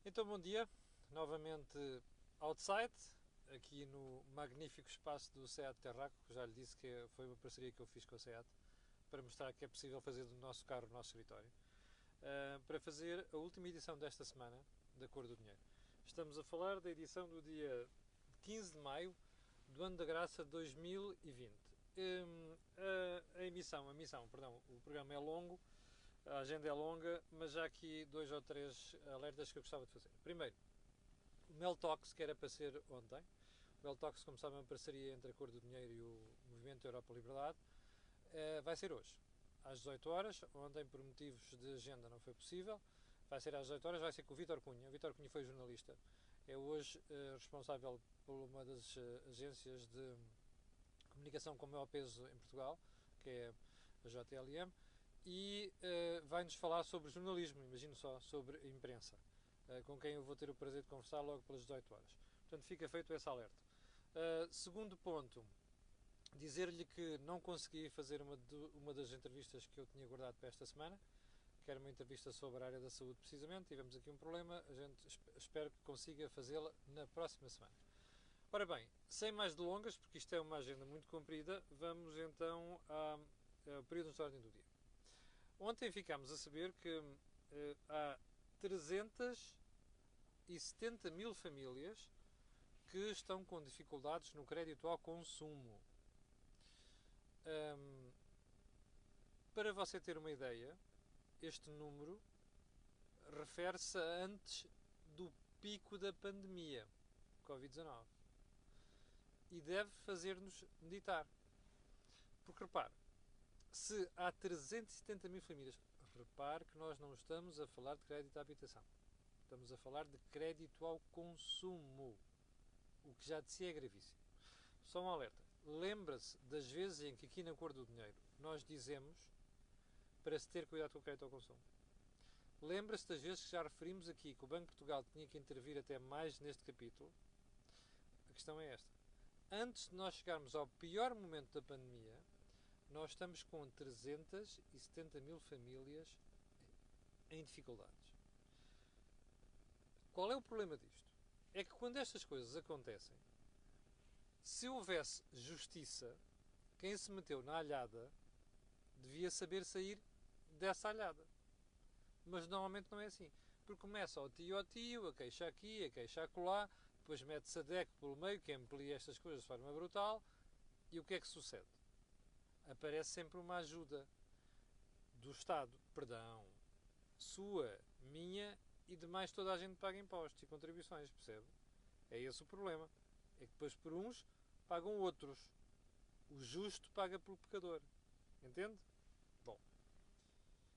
Então, bom dia, novamente outside, aqui no magnífico espaço do SEAT Terraco, que já lhe disse que foi uma parceria que eu fiz com a SEAT, para mostrar que é possível fazer do nosso carro o nosso escritório, para fazer a última edição desta semana da Cor do Dinheiro. Estamos a falar da edição do dia 15 de maio do ano da graça 2020. O programa é longo, a agenda é longa, mas já aqui dois ou três alertas que eu gostava de fazer. Primeiro, o Meltox, que era para ser ontem. O Meltox, como sabem, é uma parceria entre a Cor do Dinheiro e o Movimento Europa Liberdade. Vai ser hoje, às 18 horas. Ontem, por motivos de agenda, não foi possível. Vai ser às 18 horas, vai ser com o Vítor Cunha. O Vítor Cunha foi jornalista. É hoje responsável por uma das agências de comunicação com maior peso em Portugal, que é a JLM, e vai-nos falar sobre jornalismo, imagino só, sobre a imprensa, com quem eu vou ter o prazer de conversar logo pelas 18 horas. Portanto, fica feito esse alerta. Segundo ponto, dizer-lhe que não consegui fazer uma das entrevistas que eu tinha guardado para esta semana, que era uma entrevista sobre a área da saúde precisamente. Tivemos aqui um problema, a gente espero que consiga fazê-la na próxima semana. Ora bem, sem mais delongas, porque isto é uma agenda muito comprida, vamos então ao período de ordem do dia. Ontem ficámos a saber que há 370 mil famílias que estão com dificuldades no crédito ao consumo. Hum, para você ter uma ideia, este número refere-se a antes do pico da pandemia, Covid-19. E deve fazer-nos meditar. Porque repare, se há 370 mil famílias, repare que nós não estamos a falar de crédito à habitação. Estamos a falar de crédito ao consumo, o que já de si é gravíssimo. Só um alerta. Lembra-se das vezes em que aqui na Cor do Dinheiro nós dizemos para se ter cuidado com o crédito ao consumo. Lembra-se das vezes que já referimos aqui que o Banco de Portugal tinha que intervir até mais neste capítulo? A questão é esta. Antes de nós chegarmos ao pior momento da pandemia, nós estamos com 370 mil famílias em dificuldades. Qual é o problema disto? É que quando estas coisas acontecem, se houvesse justiça, quem se meteu na alhada devia saber sair dessa alhada. Mas normalmente não é assim. Porque começa ao tio, a queixa aqui, a queixa acolá, depois mete-se a DEC pelo meio, que amplia estas coisas de forma brutal, e o que é que sucede? Aparece sempre uma ajuda do Estado, perdão, sua, minha e de mais toda a gente paga impostos e contribuições, percebe? É esse o problema. É que depois por uns pagam outros. O justo paga pelo pecador. Entende? Bom,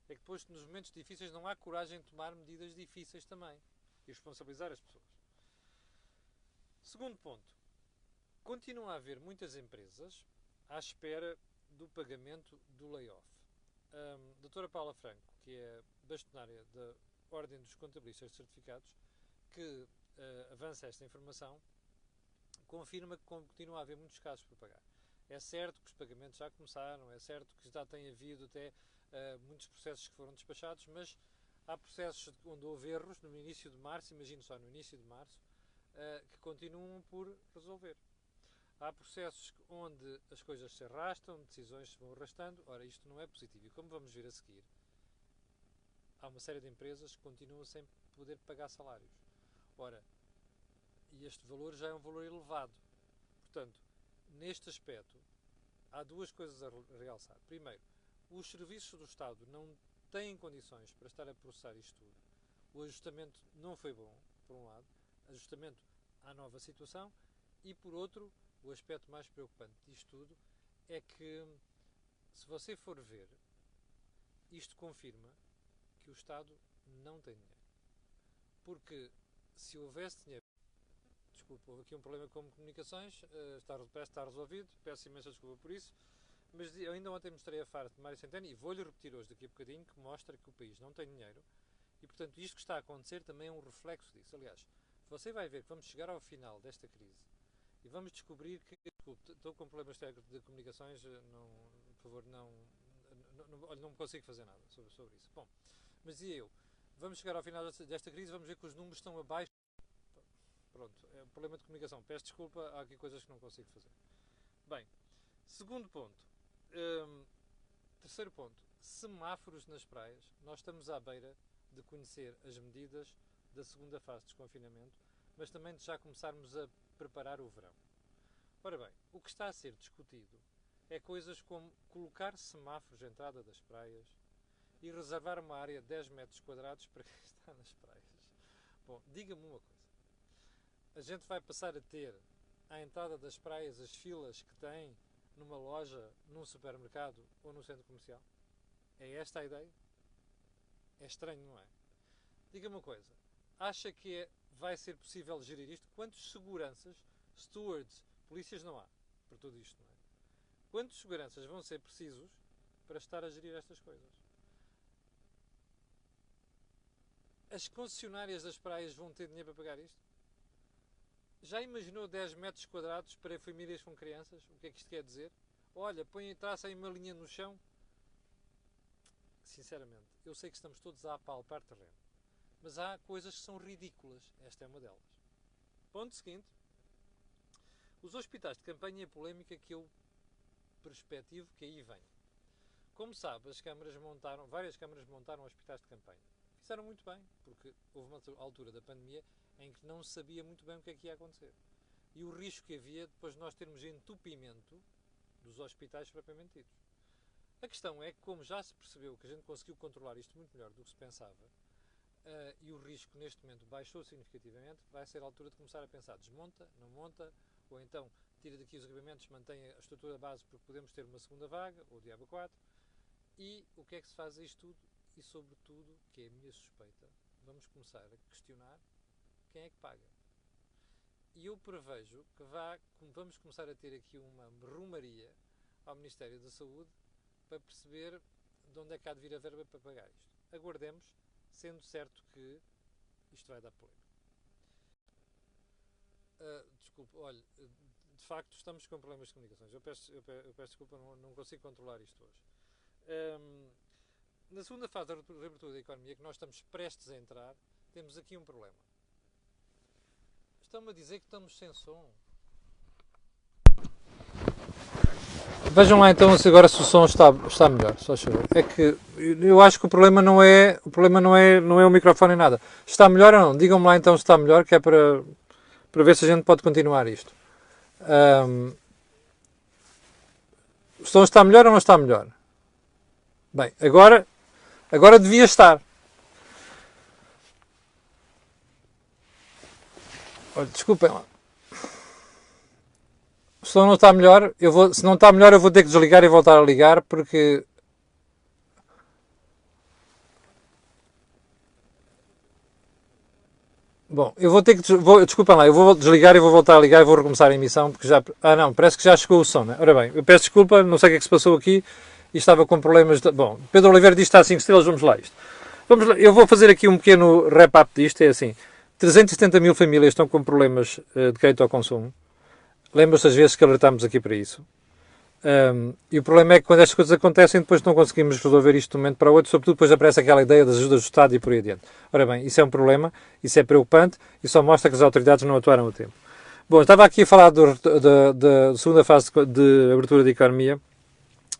é que depois nos momentos difíceis não há coragem de tomar medidas difíceis também e responsabilizar as pessoas. Segundo ponto, continua a haver muitas empresas à espera do pagamento do layoff. A doutora Paula Franco, que é bastonária da Ordem dos Contabilistas Certificados, que avança esta informação, confirma que continua a haver muitos casos por pagar. É certo que os pagamentos já começaram, é certo que já tem havido até muitos processos que foram despachados, mas há processos onde houve erros no início de março, imagino só no início de março, que continuam por resolver. Há processos onde as coisas se arrastam, decisões se vão arrastando. Ora, isto não é positivo. E como vamos ver a seguir, há uma série de empresas que continuam sem poder pagar salários. Ora, e este valor já é um valor elevado. Portanto, neste aspecto, há duas coisas a realçar. Primeiro, os serviços do Estado não têm condições para estar a processar isto tudo. O ajustamento não foi bom, por um lado, ajustamento à nova situação, e por outro, o aspecto mais preocupante disto tudo é que, se você for ver, isto confirma que o Estado não tem dinheiro. Porque se houvesse dinheiro. Desculpa, houve aqui um problema com comunicações, parece que está resolvido, peço imensa desculpa por isso, mas eu ainda ontem mostrei a farsa de Mário Centeno e vou-lhe repetir hoje daqui a bocadinho, que mostra que o país não tem dinheiro e, portanto, isto que está a acontecer também é um reflexo disso. Aliás, você vai ver que vamos chegar ao final desta crise e vamos descobrir que, desculpe, estou com problemas técnicos de comunicações, não, por favor, não me consigo fazer nada sobre isso. Bom, mas dizia eu, vamos chegar ao final desta crise, vamos ver que os números estão abaixo. Pronto, é um problema de comunicação. Peço desculpa, há aqui coisas que não consigo fazer. Bem, segundo ponto. Terceiro ponto. Semáforos nas praias. Nós estamos à beira de conhecer as medidas da segunda fase de desconfinamento, mas também de já começarmos a preparar o verão. Ora bem, o que está a ser discutido é coisas como colocar semáforos à entrada das praias e reservar uma área de 10 metros quadrados para quem está nas praias. Bom, diga-me uma coisa. A gente vai passar a ter à entrada das praias as filas que tem numa loja, num supermercado ou num centro comercial? É esta a ideia? É estranho, não é? Diga-me uma coisa. Acha que vai ser possível gerir isto? Quantos seguranças, stewards, polícias não há por tudo isto, não é? Quantos seguranças vão ser precisos para estar a gerir estas coisas? As concessionárias das praias vão ter dinheiro para pagar isto? Já imaginou 10 metros quadrados para famílias com crianças? O que é que isto quer dizer? Olha, traça aí uma linha no chão. Sinceramente, eu sei que estamos todos a apalpar terreno, mas há coisas que são ridículas. Esta é uma delas. Ponto seguinte. Os hospitais de campanha e a polémica que eu perspectivo que aí vem. Como sabe, várias câmaras montaram hospitais de campanha. Fizeram muito bem, porque houve uma altura da pandemia em que não se sabia muito bem o que é que ia acontecer. E o risco que havia depois de nós termos entupimento dos hospitais propriamente ditos. A questão é que, como já se percebeu que a gente conseguiu controlar isto muito melhor do que se pensava, e o risco neste momento baixou significativamente, vai ser a altura de começar a pensar: desmonta, não monta, ou então tira daqui os equipamentos, mantém a estrutura base porque podemos ter uma segunda vaga, ou diabo 4, e o que é que se faz a isto tudo? E sobretudo, que é a minha suspeita, vamos começar a questionar quem é que paga. E eu prevejo que vamos começar a ter aqui uma rumaria ao Ministério da Saúde para perceber de onde é que há de vir a verba para pagar isto. Aguardemos, sendo certo que isto vai dar polémica. Desculpe, olha, de facto estamos com problemas de comunicações. Eu peço desculpa, não consigo controlar isto hoje. Na segunda fase da reabertura da economia, que nós estamos prestes a entrar, temos aqui um problema. Estão-me a dizer que estamos sem som. Vejam lá então se agora se o som está melhor, só chover. É que eu acho que o problema não é o microfone nem nada. Está melhor ou não? Digam-me lá então se está melhor, que é para ver se a gente pode continuar isto. O som está melhor ou não está melhor? Bem, agora devia estar. Olha, desculpem lá. Se não está melhor, se não está melhor eu vou ter que desligar e voltar a ligar, porque... Bom, eu vou ter que... Desculpem lá, eu vou desligar e vou voltar a ligar e vou recomeçar a emissão, porque já... não, parece que já chegou o som, né? Ora bem, eu peço desculpa, não sei o que é que se passou aqui, e estava com problemas de... Bom, Pedro Oliveira diz que está a 5 estrelas, vamos lá isto. Vamos lá, eu vou fazer aqui um pequeno wrap-up disto, é assim, 370 mil famílias estão com problemas de crédito ao consumo. Lembra-se as vezes que alertámos aqui para isso. E o problema é que quando estas coisas acontecem, depois não conseguimos resolver isto de um momento para o outro, sobretudo depois aparece aquela ideia das ajudas do Estado e por aí adiante. Ora bem, isso é um problema, isso é preocupante e só mostra que as autoridades não atuaram a tempo. Bom, estava aqui a falar da segunda fase de abertura da economia.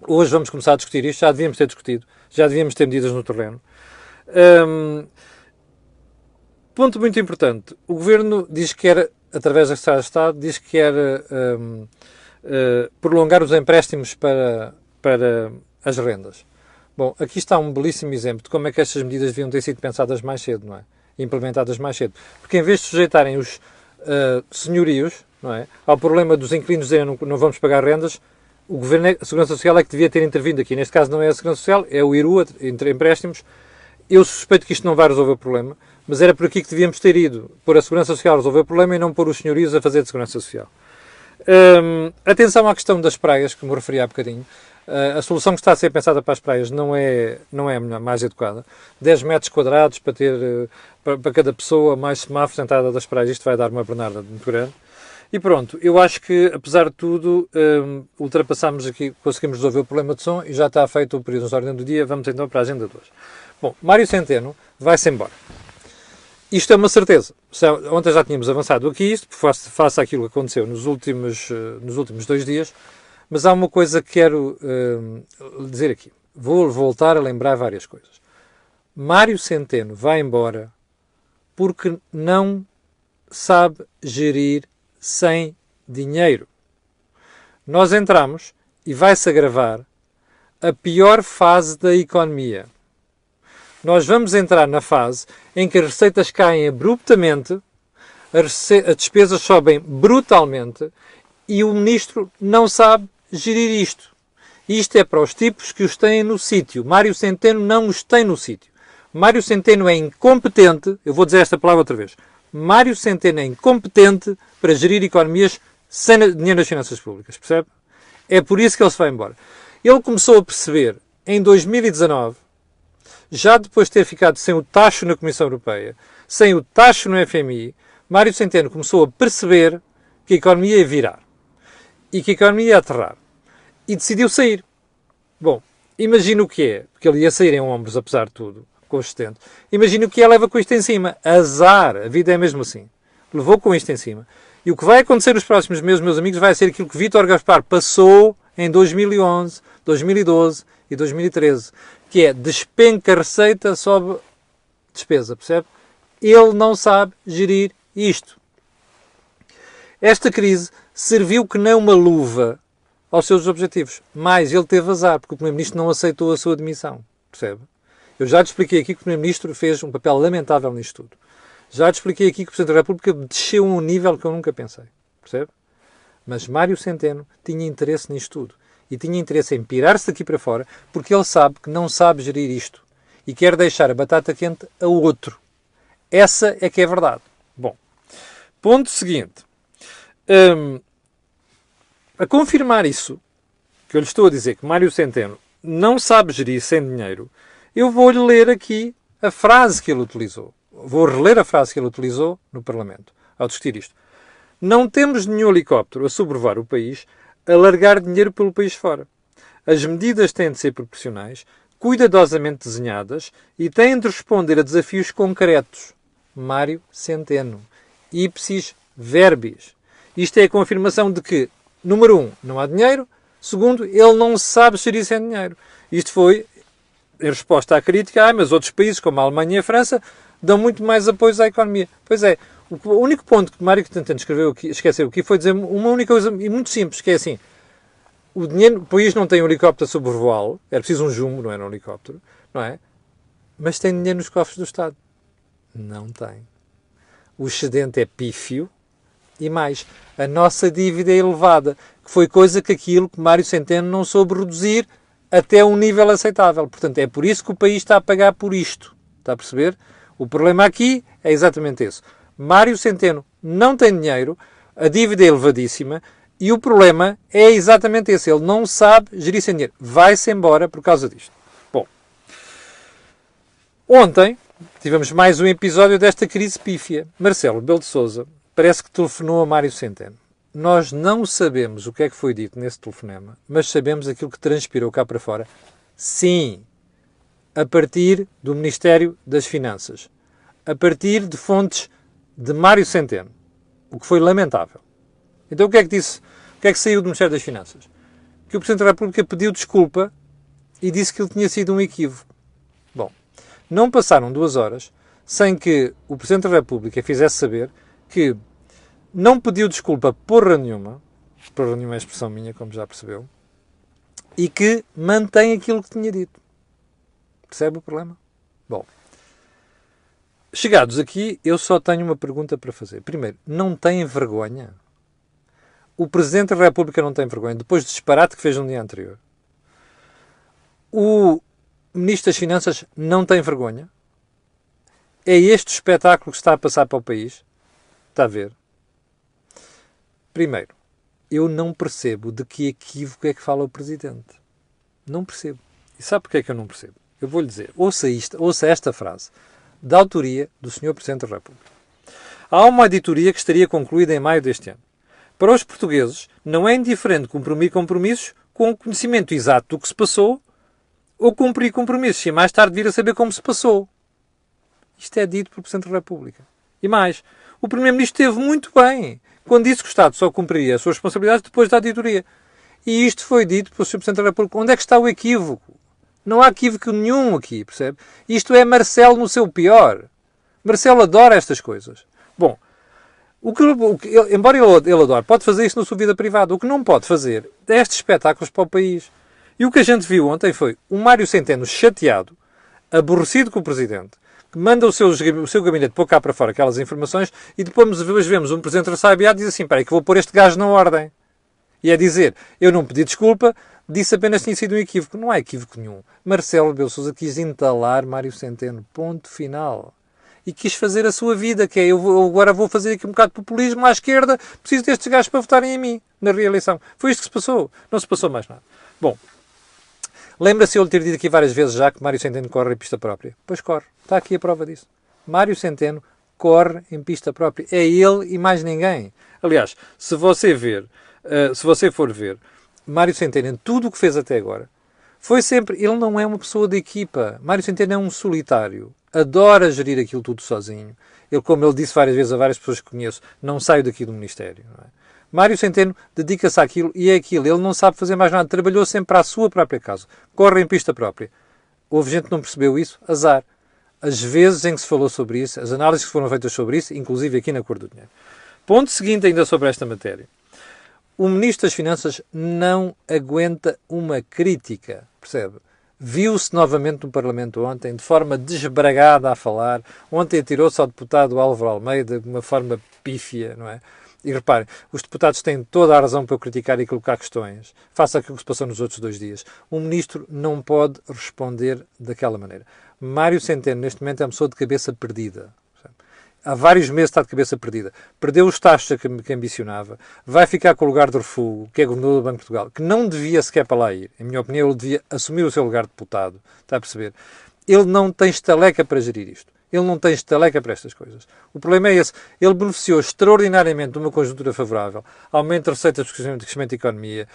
Hoje vamos começar a discutir isto, já devíamos ter discutido, já devíamos ter medidas no terreno. Ponto muito importante, o Governo diz que quer, através da Secretaria de Estado, diz que quer prolongar os empréstimos para as rendas. Bom, aqui está um belíssimo exemplo de como é que estas medidas deviam ter sido pensadas mais cedo, não é? Implementadas mais cedo. Porque em vez de sujeitarem os senhorios, não é, ao problema dos inquilinos dizerem não vamos pagar rendas, o Governo, a Segurança Social é que devia ter intervindo aqui. Neste caso não é a Segurança Social, é o IRU, entre empréstimos. Eu suspeito que isto não vai resolver o problema, mas era por aqui que devíamos ter ido, pôr a Segurança Social a resolver o problema e não pôr os senhorios a fazer de Segurança Social. Atenção à questão das praias, que me referi há bocadinho. A solução que está a ser pensada para as praias não é a melhor, mais adequada. 10 metros quadrados para cada pessoa, mais semáforos à entrada das praias, isto vai dar uma pernada muito grande. E pronto, eu acho que, apesar de tudo, ultrapassámos aqui, conseguimos resolver o problema de som e já está feito o período de ordem do dia. Vamos então para a agenda de hoje. Bom, Mário Centeno vai-se embora. Isto é uma certeza. Ontem já tínhamos avançado aqui isto, face àquilo que aconteceu nos últimos 2 dias, mas há uma coisa que quero dizer aqui. Vou voltar a lembrar várias coisas. Mário Centeno vai embora porque não sabe gerir sem dinheiro. Nós entramos, e vai-se agravar, a pior fase da economia. Nós vamos entrar na fase em que as receitas caem abruptamente, as despesas sobem brutalmente e o ministro não sabe gerir isto. Isto é para os tipos que os têm no sítio. Mário Centeno não os tem no sítio. Mário Centeno é incompetente, eu vou dizer esta palavra outra vez, Mário Centeno é incompetente para gerir economias sem dinheiro nas finanças públicas, percebe? É por isso que ele se vai embora. Ele começou a perceber, em 2019, já depois de ter ficado sem o tacho na Comissão Europeia, sem o tacho no FMI, Mário Centeno começou a perceber que a economia ia virar e que a economia ia aterrar. E decidiu sair. Bom, imagina o que é, porque ele ia sair em ombros, apesar de tudo, consistente. Imagina o que é, leva com isto em cima. Azar, a vida é mesmo assim. Levou com isto em cima. E o que vai acontecer nos próximos meses, meus amigos, vai ser aquilo que Vítor Gaspar passou em 2011, 2012 e 2013, que é despenca receita, sobe despesa, percebe? Ele não sabe gerir isto. Esta crise serviu que nem uma luva aos seus objetivos. Mas ele teve azar, porque o Primeiro-Ministro não aceitou a sua demissão, percebe? Eu já te expliquei aqui que o Primeiro-Ministro fez um papel lamentável nisto tudo. Já te expliquei aqui que o Presidente da República desceu a um nível que eu nunca pensei, percebe? Mas Mário Centeno tinha interesse nisto tudo. E tinha interesse em pirar-se daqui para fora, porque ele sabe que não sabe gerir isto. E quer deixar a batata quente a outro. Essa é que é a verdade. Bom, ponto seguinte. A confirmar isso, que eu lhe estou a dizer que Mário Centeno não sabe gerir sem dinheiro, eu vou-lhe ler aqui a frase que ele utilizou. Vou reler a frase que ele utilizou no Parlamento, ao discutir isto. Não temos nenhum helicóptero a sobrevoar o país a largar dinheiro pelo país fora. As medidas têm de ser proporcionais, cuidadosamente desenhadas e têm de responder a desafios concretos. Mário Centeno. Ipsis verbis. Isto é a confirmação de que, número 1, não há dinheiro. Segundo, ele não sabe gerir sem dinheiro. Isto foi em resposta à crítica, mas outros países, como a Alemanha e a França, dão muito mais apoio à economia. Pois é, o único ponto que Mário Centeno esqueceu aqui foi dizer uma única coisa e muito simples, que é assim, o país não tem um helicóptero a sobrevoá-lo, era preciso um jumbo, não era um helicóptero, não é? Mas tem dinheiro nos cofres do Estado. Não tem. O excedente é pífio e mais, a nossa dívida é elevada, que foi coisa que Mário Centeno não soube reduzir até um nível aceitável. Portanto, é por isso que o país está a pagar por isto. Está a perceber? O problema aqui é exatamente esse. Mário Centeno não tem dinheiro, a dívida é elevadíssima e o problema é exatamente esse. Ele não sabe gerir sem dinheiro. Vai-se embora por causa disto. Bom, ontem tivemos mais um episódio desta crise pífia. Marcelo Rebelo de Sousa parece que telefonou a Mário Centeno. Nós não sabemos o que é que foi dito nesse telefonema, mas sabemos aquilo que transpirou cá para fora. Sim, a partir do Ministério das Finanças. A partir de fontes de Mário Centeno. O que foi lamentável. Então o que é que disse? O que é que saiu do Ministério das Finanças? Que o Presidente da República pediu desculpa e disse que ele tinha sido um equívoco. Bom, não passaram 2 horas sem que o Presidente da República fizesse saber que não pediu desculpa porra nenhuma é expressão minha, como já percebeu, e que mantém aquilo que tinha dito. Percebe o problema? Bom, chegados aqui, eu só tenho uma pergunta para fazer. Primeiro, não têm vergonha? O Presidente da República não tem vergonha, depois do disparate que fez no dia anterior. O Ministro das Finanças não tem vergonha? É este o espetáculo que está a passar para o país? Está a ver? Primeiro, eu não percebo de que equívoco é que fala o Presidente. Não percebo. E sabe porquê é que eu não percebo? Eu vou-lhe dizer, ouça esta frase, da autoria do Sr. Presidente da República. Há uma auditoria que estaria concluída em maio deste ano. Para os portugueses, não é indiferente cumprir compromissos com o conhecimento exato do que se passou ou cumprir compromissos e mais tarde vir a saber como se passou. Isto é dito pelo Presidente da República. E mais, o Primeiro-Ministro esteve muito bem quando disse que o Estado só cumpriria as suas responsabilidades depois da auditoria. E isto foi dito pelo Sr. Presidente da República. Onde é que está o equívoco? Não há equívoco nenhum aqui, percebe? Isto é Marcelo no seu pior. Marcelo adora estas coisas. Bom, embora ele adore, pode fazer isso na sua vida privada. O que não pode fazer é estes espetáculos para o país. E o que a gente viu ontem foi o Mário Centeno chateado, aborrecido com o Presidente, que manda o seu gabinete pôr cá para fora aquelas informações e depois vemos um Presidente ressabiado e diz assim, espera aí que vou pôr este gajo na ordem. E é dizer, eu não pedi desculpa, disse apenas que tinha sido um equívoco. Não há equívoco nenhum. Marcelo Rebelo de Sousa quis entalar Mário Centeno. Ponto final. E quis fazer a sua vida, que é, eu agora vou fazer aqui um bocado de populismo à esquerda, preciso destes gajos para votarem em mim, na reeleição. Foi isto que se passou. Não se passou mais nada. Bom, lembra-se eu lhe ter dito aqui várias vezes já que Mário Centeno corre em pista própria? Pois corre. Está aqui a prova disso. Mário Centeno corre em pista própria. É ele e mais ninguém. Aliás, se você for ver, Mário Centeno, em tudo o que fez até agora, foi sempre... Ele não é uma pessoa de equipa. Mário Centeno é um solitário. Adora gerir aquilo tudo sozinho. Ele, como ele disse várias vezes a várias pessoas que conheço, não saio daqui do Ministério. Não é? Mário Centeno dedica-se àquilo e é aquilo. Ele não sabe fazer mais nada. Trabalhou sempre para a sua própria casa. Corre em pista própria. Houve gente que não percebeu isso. Azar. As vezes em que se falou sobre isso, as análises que foram feitas sobre isso, inclusive aqui na Cor do Dinheiro. Ponto seguinte ainda sobre esta matéria. O Ministro das Finanças não aguenta uma crítica, percebe? Viu-se novamente no Parlamento ontem, de forma desbragada a falar. Ontem atirou-se ao deputado Álvaro Almeida de uma forma pífia, não é? E reparem, os deputados têm toda a razão para o criticar e colocar questões. Faça aquilo que se passou nos outros 2 dias. Um ministro não pode responder daquela maneira. Mário Centeno, neste momento, é uma pessoa de cabeça perdida. Há vários meses está de cabeça perdida. Perdeu os taxas que ambicionava. Vai ficar com o lugar de refúgio, que é governador do Banco de Portugal, que não devia sequer para lá ir. Em minha opinião, ele devia assumir o seu lugar de deputado. Está a perceber? Ele não tem estaleca para gerir isto. Ele não tem estaleca para estas coisas. O problema é esse. Ele beneficiou extraordinariamente de uma conjuntura favorável. Aumento de receitas de crescimento da economia,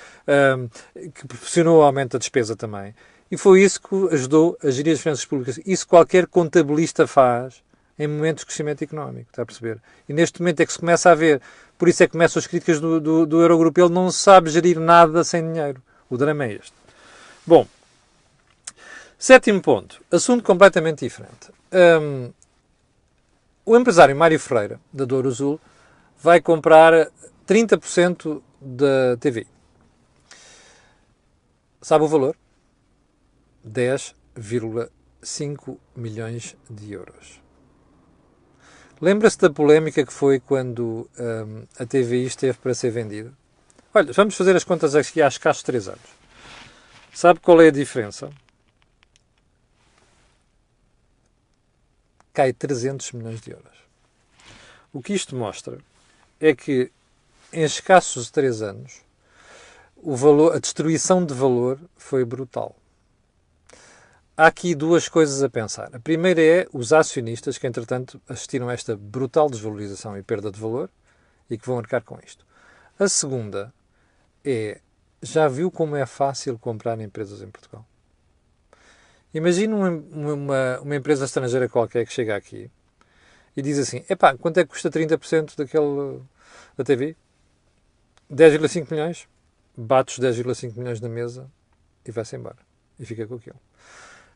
que proporcionou o aumento da despesa também. E foi isso que ajudou a gerir as finanças públicas. Isso qualquer contabilista faz em momentos de crescimento económico, está a perceber? E neste momento é que se começa a ver. Por isso é que começam as críticas do Eurogrupo. Ele não sabe gerir nada sem dinheiro. O drama é este. Bom, 7º ponto. Assunto completamente diferente. O empresário Mário Ferreira, da Douro Azul, vai comprar 30% da TVI. Sabe o valor? 10,5 milhões de euros. Lembra-se da polémica que foi quando a TVI esteve para ser vendida? Olha, vamos fazer as contas aqui há escassos 3 anos. Sabe qual é a diferença? Cai 300 milhões de euros. O que isto mostra é que em escassos 3 anos a destruição de valor foi brutal. Há aqui 2 coisas a pensar. A primeira é os acionistas que, entretanto, assistiram a esta brutal desvalorização e perda de valor e que vão arcar com isto. A segunda é, já viu como é fácil comprar empresas em Portugal? Imagina uma empresa estrangeira qualquer que chega aqui e diz assim, epá, quanto é que custa 30% da TV? 10,5 milhões? Bate os 10,5 milhões na mesa e vai-se embora. E fica com aquilo.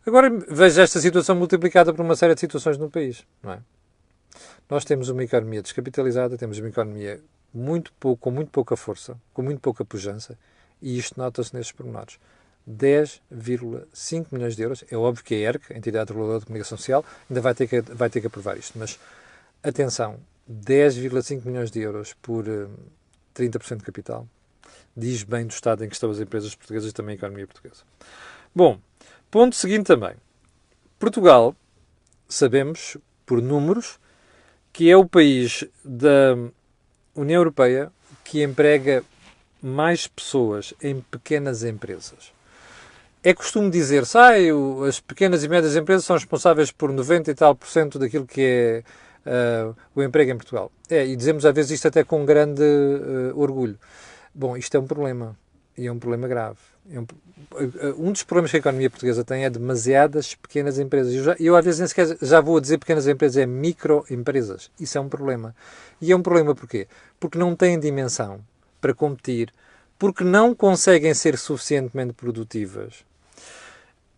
Agora veja esta situação multiplicada por uma série de situações no país, não é? Nós temos uma economia descapitalizada, temos uma economia com muito pouca força, com muito pouca pujança, e isto nota-se nestes pormenores. 10,5 milhões de euros, é óbvio que a ERC, a Entidade Reguladora de Comunicação Social, ainda vai ter que aprovar isto, mas atenção, 10,5 milhões de euros por 30% de capital, diz bem do estado em que estão as empresas portuguesas e também a economia portuguesa. Bom, ponto seguinte também. Portugal, sabemos, por números, que é o país da União Europeia que emprega mais pessoas em pequenas empresas. É costume dizer-se, as pequenas e médias empresas são responsáveis por 90 e tal % daquilo que é o emprego em Portugal. E dizemos às vezes isto até com grande orgulho. Bom, isto é um problema. E é um problema grave. Um dos problemas que a economia portuguesa tem é demasiadas pequenas empresas. Eu às vezes nem sequer já vou a dizer pequenas empresas, é microempresas. Isso é um problema. E é um problema porquê? Porque não têm dimensão para competir, porque não conseguem ser suficientemente produtivas.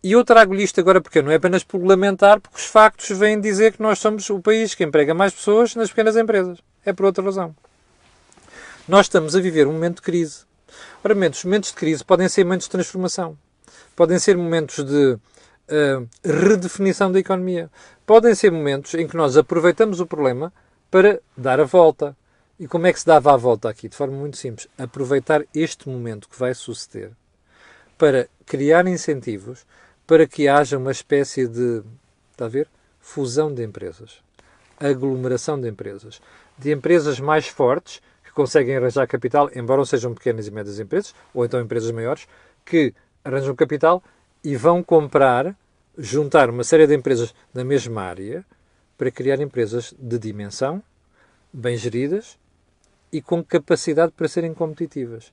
E eu trago-lhe isto agora porque não é apenas por lamentar, porque os factos vêm dizer que nós somos o país que emprega mais pessoas nas pequenas empresas. É por outra razão. Nós estamos a viver um momento de crise. Ora, momentos de crise podem ser momentos de transformação. Podem ser momentos de redefinição da economia. Podem ser momentos em que nós aproveitamos o problema para dar a volta. E como é que se dava a volta aqui? De forma muito simples. Aproveitar este momento que vai suceder para criar incentivos para que haja uma espécie de, está a ver? Fusão de empresas. Aglomeração de empresas mais fortes que conseguem arranjar capital, embora não sejam pequenas e médias empresas, ou então empresas maiores, que arranjam capital e vão comprar, juntar uma série de empresas na mesma área para criar empresas de dimensão, bem geridas e com capacidade para serem competitivas.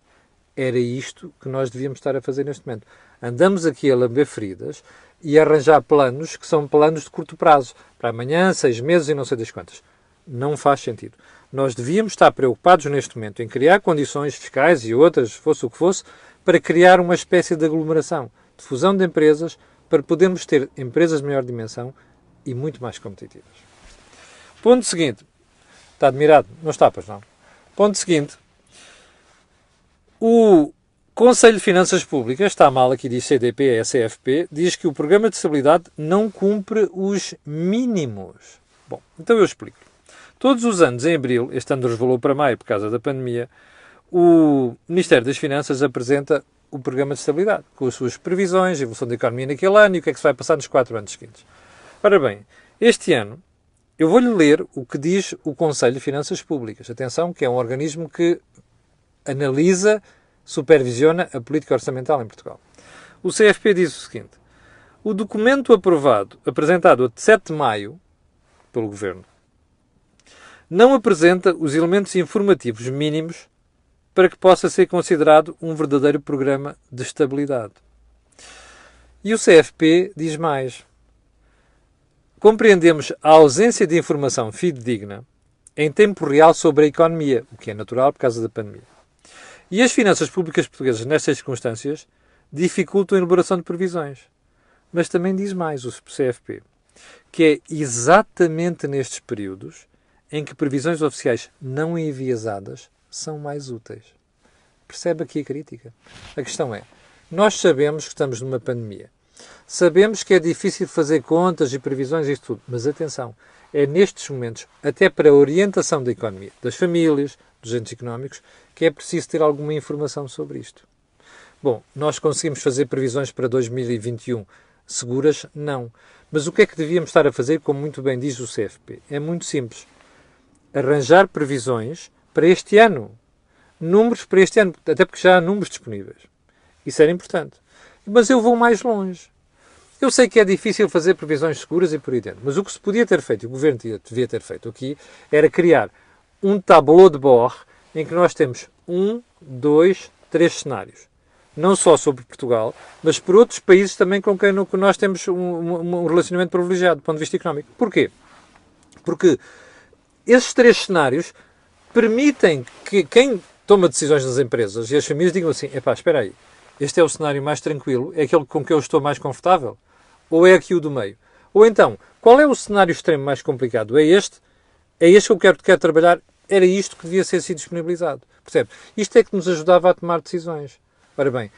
Era isto que nós devíamos estar a fazer neste momento. Andamos aqui a lamber feridas e a arranjar planos que são planos de curto prazo, para amanhã, 6 meses e não sei das quantas. Não faz sentido. Nós devíamos estar preocupados neste momento em criar condições fiscais e outras, fosse o que fosse, para criar uma espécie de aglomeração, de fusão de empresas, para podermos ter empresas de maior dimensão e muito mais competitivas. Ponto seguinte. Está admirado? Não está, pois não. Ponto seguinte. O Conselho de Finanças Públicas, está mal aqui, diz CDP, CFP, diz que o Programa de Estabilidade não cumpre os mínimos. Bom, então eu explico. Todos os anos, em abril, este ano resvalou para maio por causa da pandemia, o Ministério das Finanças apresenta o Programa de Estabilidade, com as suas previsões, a evolução da economia naquele ano e o que é que se vai passar nos 4 anos seguintes. Ora bem, este ano, eu vou-lhe ler o que diz o Conselho de Finanças Públicas. Atenção, que é um organismo que analisa, supervisiona a política orçamental em Portugal. O CFP diz o seguinte: o documento apresentado a 7 de maio pelo Governo, não apresenta os elementos informativos mínimos para que possa ser considerado um verdadeiro programa de estabilidade. E o CFP diz mais: compreendemos a ausência de informação fidedigna em tempo real sobre a economia, o que é natural por causa da pandemia. E as finanças públicas portuguesas, nestas circunstâncias, dificultam a elaboração de previsões. Mas também diz mais o CFP, que é exatamente nestes períodos em que previsões oficiais não enviesadas são mais úteis. Percebe aqui a crítica? A questão é, nós sabemos que estamos numa pandemia. Sabemos que é difícil fazer contas e previsões e tudo, mas atenção, é nestes momentos, até para a orientação da economia, das famílias, dos agentes económicos, que é preciso ter alguma informação sobre isto. Bom, nós conseguimos fazer previsões para 2021 seguras? Não. Mas o que é que devíamos estar a fazer, como muito bem diz o CFP? É muito simples. Arranjar previsões para este ano. Números para este ano, até porque já há números disponíveis. Isso era importante. Mas eu vou mais longe. Eu sei que é difícil fazer previsões seguras e por aí dentro, mas o que se podia ter feito, o Governo devia ter feito aqui, era criar um tableau de bord em que nós temos 1, 2, 3 cenários. Não só sobre Portugal, mas por outros países também com quem nós temos um relacionamento privilegiado do ponto de vista económico. Porquê? Porque esses 3 cenários permitem que quem toma decisões nas empresas e as famílias digam assim: epá, espera aí, este é o cenário mais tranquilo, é aquele com que eu estou mais confortável? Ou é aqui o do meio? Ou então, qual é o cenário extremo mais complicado? É este? É este que eu quero trabalhar? Era isto que devia ser disponibilizado. Percebe? Isto é que nos ajudava a tomar decisões. Ora bem,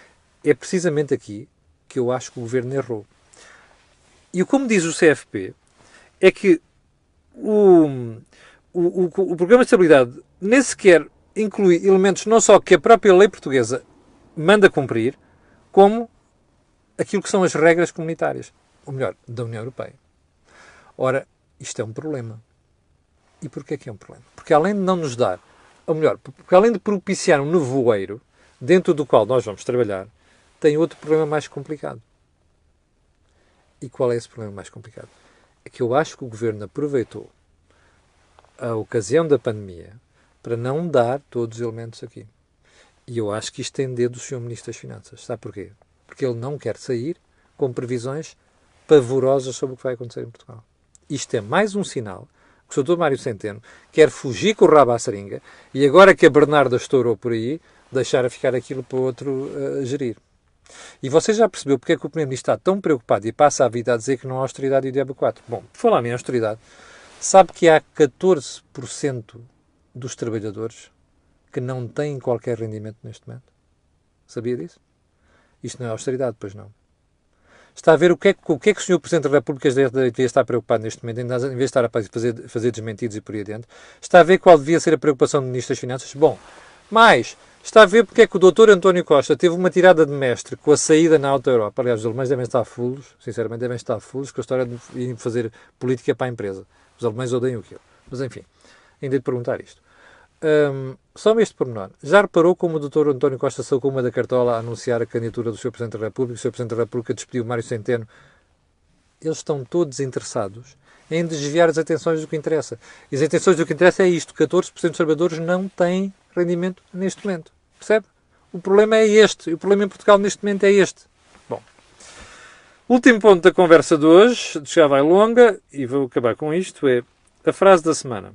é precisamente aqui que eu acho que o Governo errou. E como diz o CFP, é que o Programa de Estabilidade nem sequer inclui elementos não só que a própria lei portuguesa manda cumprir, como aquilo que são as regras comunitárias. Ou melhor, da União Europeia. Ora, isto é um problema. E porquê que é um problema? Porque além de não nos dar, ou melhor, porque além de propiciar um nevoeiro dentro do qual nós vamos trabalhar, tem outro problema mais complicado. E qual é esse problema mais complicado? É que eu acho que o Governo aproveitou a ocasião da pandemia para não dar todos os elementos aqui. E eu acho que isto tem dedo do Sr. Ministro das Finanças. Sabe porquê? Porque ele não quer sair com previsões pavorosas sobre o que vai acontecer em Portugal. Isto é mais um sinal que o Sr. Mário Centeno quer fugir com o rabo à seringa e agora que a Bernarda estourou por aí, deixar a ficar aquilo para o outro gerir. E você já percebeu porque é que o Primeiro-Ministro está tão preocupado e passa a vida a dizer que não há austeridade e o diabo 4? Bom, por falar em austeridade, sabe que há 14% dos trabalhadores que não têm qualquer rendimento neste momento? Sabia disso? Isto não é austeridade, pois não. Está a ver o que é que o Sr. Presidente da República devia estar preocupado neste momento, em vez de estar a fazer desmentidos e por aí adiante? Está a ver qual devia ser a preocupação do Ministro das Finanças? Bom, mas está a ver porque é que o Dr. António Costa teve uma tirada de mestre com a saída na Alta Europa. Aliás, os alemães devem estar fulos, sinceramente devem estar fulos com a história de irem fazer política para a empresa. Os alemães odeiam aquilo. Mas enfim, ainda de perguntar isto. Só este pormenor. Já reparou como o Dr. António Costa saiu com uma da cartola a anunciar a candidatura do Sr. Presidente da República? O Sr. Presidente da República despediu Mário Centeno. Eles estão todos interessados em desviar as atenções do que interessa. E as atenções do que interessa é isto. 14% dos trabalhadores não têm rendimento neste momento. Percebe? O problema é este. E o problema em Portugal neste momento é este. Bom. Último ponto da conversa de hoje. Já vai longa e vou acabar com isto. É a frase da semana.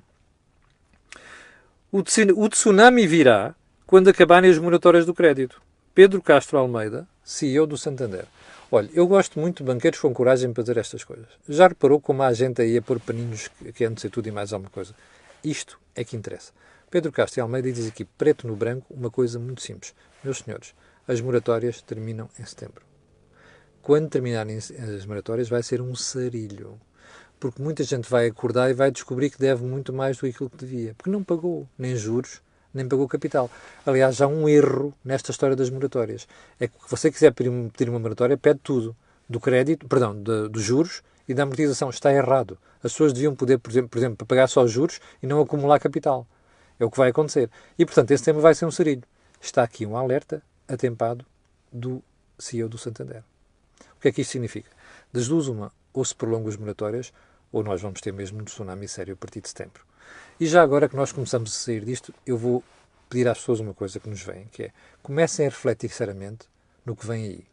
O tsunami virá quando acabarem as moratórias do crédito. Pedro Castro Almeida, CEO do Santander. Olha, eu gosto muito de banqueiros com coragem para fazer estas coisas. Já reparou como há gente aí a pôr paninhos que antes de tudo e mais alguma coisa? Isto é que interessa. Pedro Castro Almeida diz aqui, preto no branco, uma coisa muito simples. Meus senhores, as moratórias terminam em setembro. Quando terminarem as moratórias vai ser um sarilho. Porque muita gente vai acordar e vai descobrir que deve muito mais do que aquilo que devia. Porque não pagou nem juros, nem pagou capital. Aliás, há um erro nesta história das moratórias. É que se você quiser pedir uma moratória, pede tudo. Do crédito, perdão, dos juros e da amortização. Está errado. As pessoas deviam poder, por exemplo, pagar só os juros e não acumular capital. É o que vai acontecer. E, portanto, esse tema vai ser um sarilho. Está aqui um alerta atempado do CEO do Santander. O que é que isto significa? Das duas, uma, ou se prolongam as moratórias, ou nós vamos ter mesmo um tsunami sério a partir de setembro. E já agora que nós começamos a sair disto, eu vou pedir às pessoas uma coisa que nos vem, que é, comecem a refletir seriamente no que vem aí.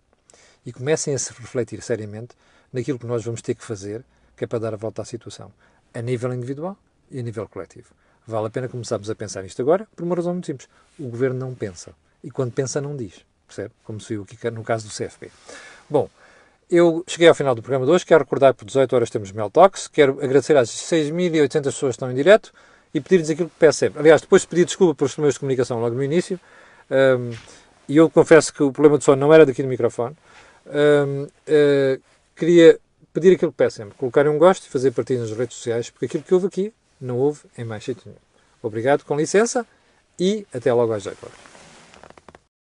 E comecem a se refletir seriamente naquilo que nós vamos ter que fazer, que é para dar a volta à situação, a nível individual e a nível coletivo. Vale a pena começarmos a pensar nisto agora, por uma razão muito simples. O Governo não pensa. E quando pensa, não diz. Percebe? Como se viu aqui no caso do CFP. Bom, eu cheguei ao final do programa de hoje. Quero recordar que por 18 horas temos Mel Talks. Quero agradecer às 6.800 pessoas que estão em direto e pedir-lhes aquilo que peço sempre. Aliás, depois pedi desculpa pelos problemas de comunicação logo no início. E eu confesso que o problema de som não era daqui do microfone. Queria pedir aquilo que peço sempre. Colocarem um gosto e fazer partilha nas redes sociais, porque aquilo que houve aqui não houve em mais sítio nenhum. Obrigado, com licença, e até logo às 18 horas.